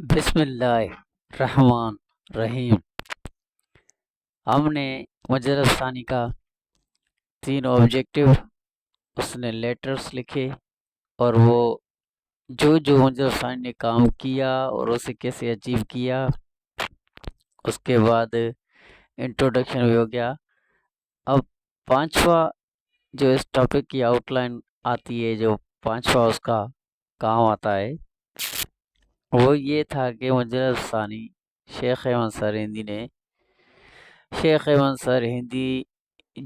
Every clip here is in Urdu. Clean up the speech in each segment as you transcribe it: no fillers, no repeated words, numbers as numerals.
بسم اللہ الرحمن الرحیم۔ ہم نے مجرد ثانی کا 3 آبجیکٹیو، اس نے لیٹرز لکھے اور وہ جو مجرد ثانی نے کام کیا اور اسے کیسے اچیو کیا، اس کے بعد انٹروڈکشن بھی ہو گیا۔ اب پانچواں جو اس ٹاپک کی آؤٹ لائن آتی ہے، جو پانچواں اس کا کام آتا ہے، وہ یہ تھا کہ مجرد ثانی شیخ احمد سر ہندی نے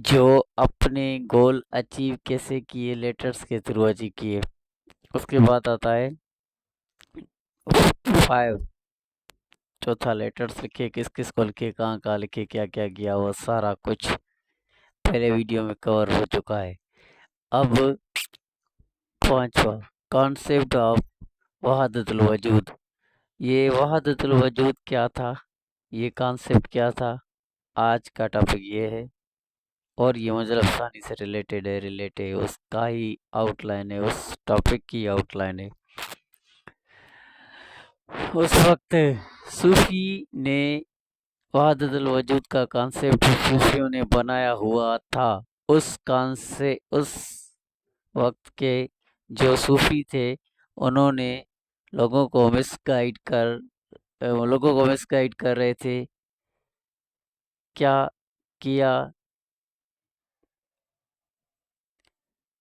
جو اپنے گول اچیو کیسے کیے، لیٹرز کے تھرو اچیو کیے۔ اس کے بعد آتا ہے 5، چوتھا لیٹرز لکھے، کس کس کو لکھے، کہاں کہاں لکھے، کیا کیا کیا، وہ سارا کچھ پہلے ویڈیو میں کور ہو چکا ہے۔ اب پانچواں، کانسیپٹ آف وحدت الوجود۔ یہ وحدت الوجود کیا تھا، یہ کانسیپٹ کیا تھا، آج کا ٹاپک یہ ہے، اور یہ مجرد ثانی سے ریلیٹڈ ہے، اس کا ہی آؤٹ لائن ہے، اس ٹاپک کی آؤٹ لائن ہے۔ اس وقت صوفی نے وحدت الوجود کا کانسیپٹ صوفیوں نے بنایا ہوا تھا۔ اس وقت کے جو صوفی تھے، انہوں نے لوگوں کو مس گائیڈ کر رہے تھے۔ کیا کیا؟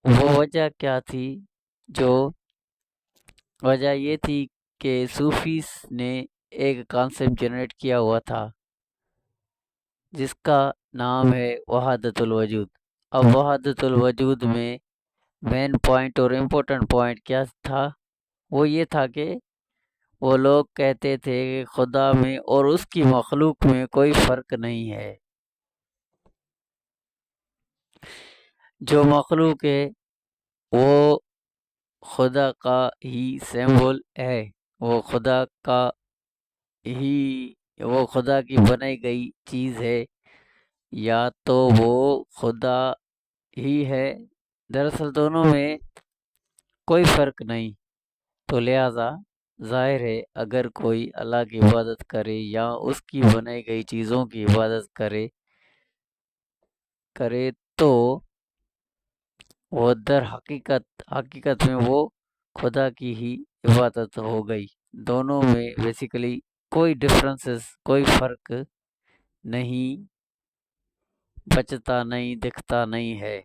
وہ وجہ کیا تھی؟ جو وجہ یہ تھی کہ صوفیز نے ایک کانسیپٹ جنریٹ کیا ہوا تھا جس کا نام ہے وحدت الوجود۔ اب وحدت الوجود میں مین پوائنٹ اور امپورٹنٹ پوائنٹ کیا تھا؟ وہ یہ تھا کہ وہ لوگ کہتے تھے کہ خدا میں اور اس کی مخلوق میں کوئی فرق نہیں ہے۔ جو مخلوق ہے وہ خدا کا ہی سمبول ہے، وہ خدا کی بنائی گئی چیز ہے، یا تو وہ خدا ہی ہے۔ دراصل دونوں میں کوئی فرق نہیں، تو لہذا ظاہر ہے اگر کوئی اللہ کی عبادت کرے یا اس کی بنائی گئی چیزوں کی عبادت کرے تو وہ در حقیقت میں وہ خدا کی ہی عبادت ہو گئی۔ دونوں میں بیسیکلی کوئی کوئی فرق نہیں بچتا، نہیں دکھتا نہیں ہے۔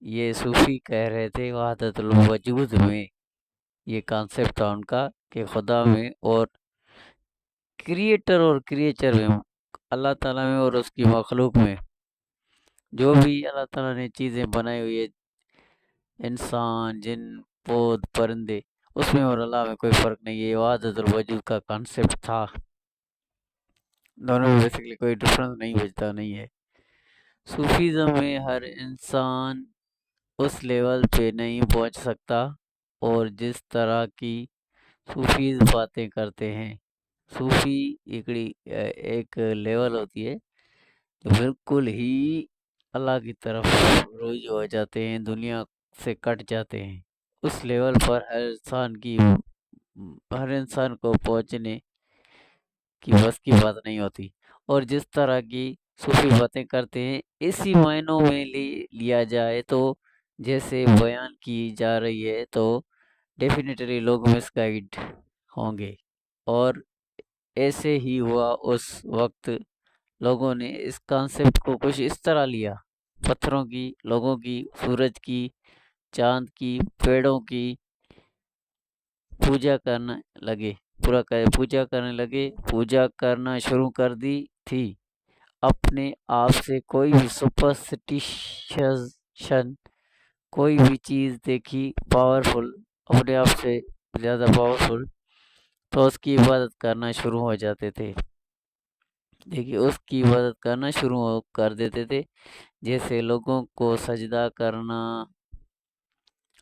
یہ صوفی کہہ رہے تھے وحدت الوجود میں، یہ کانسیپٹ تھا ان کا کہ خدا میں اور کریٹر اور کریچر میں، اللہ تعالیٰ میں اور اس کی مخلوق میں، جو بھی اللہ تعالیٰ نے چیزیں بنائی ہوئی ہے، انسان، جن، پود، پرندے، اس میں اور اللہ میں کوئی فرق نہیں ہے۔ یہ وحدت الوجود کا کانسیپٹ تھا، دونوں میں بیسیکلی کوئی ڈفرنس نہیں بچتا نہیں ہے۔ صوفیزم میں ہر انسان اس لیول پہ نہیں پہنچ سکتا، اور جس طرح کی صوفیز باتیں کرتے ہیں، صوفی ایک لیول ہوتی ہے جو بالکل ہی اللہ کی طرف رجوع ہو جاتے ہیں، دنیا سے کٹ جاتے ہیں۔ اس لیول پر ہر انسان کو پہنچنے کی بس کی بات نہیں ہوتی، اور جس طرح کی صوفی باتیں کرتے ہیں، اسی معنوں میں لیا جائے تو جیسے بیان کی جا رہی ہے، تو ڈیفینیٹلی لوگ مس گائیڈ ہوں گے، اور ایسے ہی ہوا۔ اس وقت لوگوں نے اس کانسیپٹ کو کچھ اس طرح لیا، پتھروں کی، لوگوں کی، سورج کی، چاند کی، پیڑوں کی پوجا کرنے لگے، پوجا کرنا شروع کر دی تھی۔ اپنے آپ سے کوئی بھی سپرسٹیشن، کوئی بھی چیز دیکھی پاورفل، اپنے آپ سے زیادہ پاورفل، تو اس کی عبادت کرنا شروع ہو جاتے تھے۔ دیکھیے، اس کی عبادت کرنا شروع کر دیتے تھے، جیسے لوگوں کو سجدہ کرنا،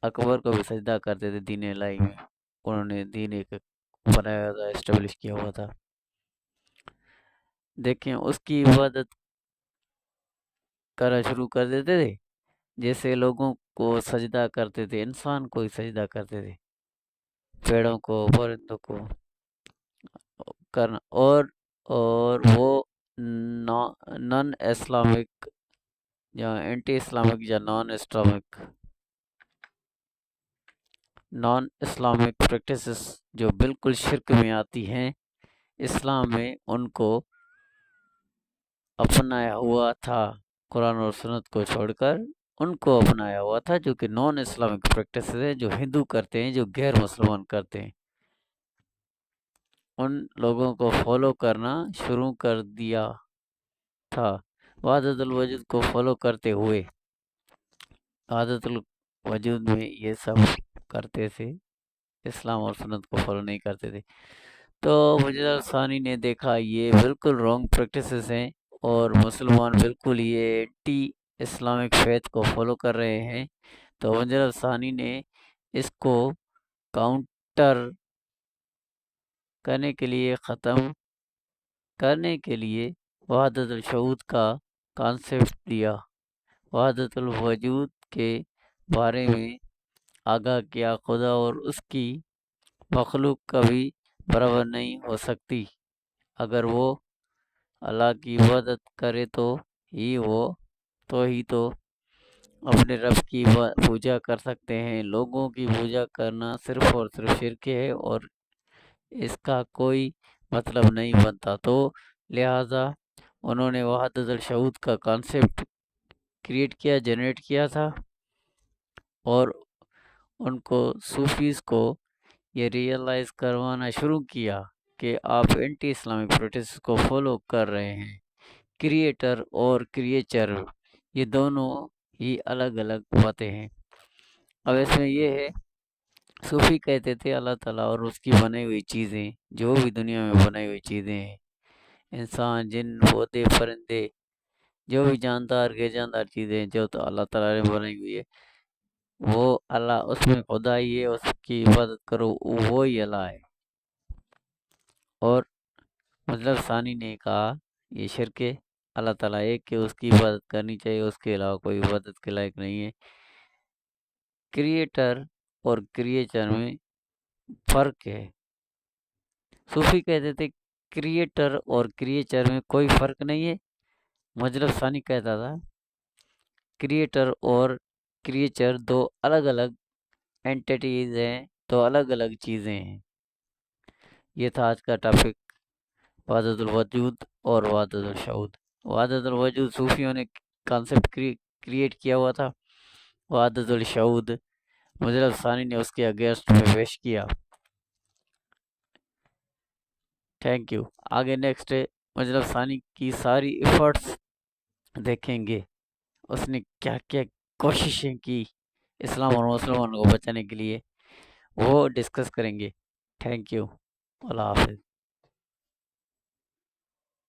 اکبر کو بھی سجدہ کرتے تھے دین الہی میں، انہوں نے دین ایک بنایا تھا، اسٹیبلش کیا ہوا تھا۔ دیکھیں، اس کی عبادت کرنا شروع کر دیتے تھے، جیسے لوگوں کو سجدہ کرتے تھے، انسان کو ہی سجدہ کرتے تھے، پیڑوں کو، پرندوں کو، کرنا اور وہ نان اسلامک یا اینٹی اسلامک یا نان اسلامک پریکٹسز جو بالکل شرک میں آتی ہیں، اسلام میں ان کو اپنایا ہوا تھا، قرآن اور سنت کو چھوڑ کر ان کو اپنایا ہوا تھا، جو کہ نان اسلامک پریکٹسز ہیں، جو ہندو کرتے ہیں، جو غیر مسلمان کرتے ہیں، ان لوگوں کو فالو کرنا شروع کر دیا تھا۔ وحدت الوجود کو فالو کرتے ہوئے، وحدت الوجود میں یہ سب کرتے تھے، اسلام اور سنت کو فالو نہیں کرتے تھے۔ تو وجدہ ثانی نے دیکھا یہ بالکل رانگ پریکٹسز ہیں اور مسلمان بالکل یہ اینٹی اسلامک فیتھ کو فالو کر رہے ہیں، تو وجدہ ثانی نے اس کو کاؤنٹر کرنے کے لیے، ختم کرنے کے لیے وحدت الشہود کا کانسیپٹ دیا، وحدت الوجود کے بارے میں آگاہ کیا۔ خدا اور اس کی مخلوق کبھی برابر نہیں ہو سکتی، اگر وہ اللہ کی عبادت کرے تو ہی اپنے رب کی پوجا کر سکتے ہیں۔ لوگوں کی پوجا کرنا صرف اور صرف شرک ہے اور اس کا کوئی مطلب نہیں بنتا، تو لہٰذا انہوں نے وحدت الشہود کا کانسیپٹ جنریٹ کیا تھا، اور ان کو صوفیز کو یہ ریئلائز کروانا شروع کیا کہ آپ اینٹی اسلامک پریکٹس کو فالو کر رہے ہیں۔ کریٹر اور کریچر یہ دونوں ہی الگ الگ باتیں ہیں۔ اب اس میں یہ ہے، صوفی کہتے تھے اللہ تعالیٰ اور اس کی بنائی ہوئی چیزیں، جو بھی دنیا میں بنائی ہوئی چیزیں ہیں، انسان، جن، پودے، پرندے، جو بھی جاندار چیزیں جو تو اللہ تعالیٰ نے بنائی ہوئی ہے، وہ اللہ، اس میں خدا ہی ہے، اس کی عبادت کرو، وہی اللہ ہے۔ اور مطلب ثانی نے کہا یہ شرک ہے، اللہ تعالیٰ ایک کہ اس کی عبادت کرنی چاہیے، اس کے علاوہ کوئی عبادت کے لائق نہیں ہے۔ کریٹر اور کریچر میں فرق ہے۔ صوفی کہتے تھے کریٹر اور کریچر میں کوئی فرق نہیں ہے، مجلب ثانی کہتا تھا کریٹر اور کریچر دو الگ الگ اینٹیٹیز ہیں، دو الگ الگ چیزیں ہیں۔ یہ تھا آج کا ٹاپک، وحدت الوجود اور وحدت الشہود۔ وحدت الوجود صوفیوں نے کانسیپٹ کریٹ کیا ہوا تھا، وحدت الشہود مجلب ثانی نے اس کے اگینسٹ میں پیش کیا۔ Thank you. آگے نیکسٹ مجلب ثانی کی ساری ایفرٹس دیکھیں گے، اس نے کیا کیا کوششیں کی اسلام اور مسلمانوں کو بچانے کے لیے، وہ ڈسکس کریں گے۔ تھینک یو، اللہ حافظ۔